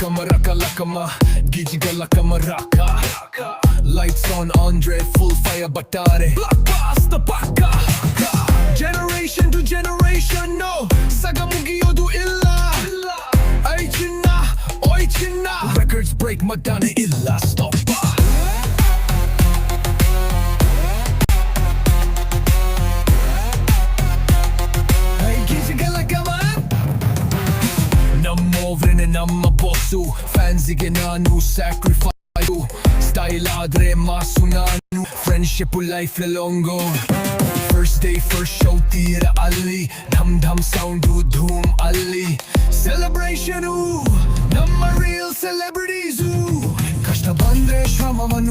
lakama raka lakama Gijiga lakama raka Lights on Andre full fire batare Blockbuster baka Generation to generation no Saga mugiyodu illa Ay chinna oy chinna Records break madane illa stop ನಮ್ಮ boss ಫ್ಯಾನ್ಸಿಗೆ ನಾನು sacrifice style ಆದ್ರೆ ಮಾಸು ನಾನು friendship life long first day first show ತೀರ ಅಲ್ಲಿ ಢಮ್ ಢಮ್ sound ಧೂಮ್ ಅಲ್ಲಿ celebration ನಮ್ಮ real celebrities ಕಷ್ಟ ಬಂದ್ರೆ ಶ್ರಮವನ್ನು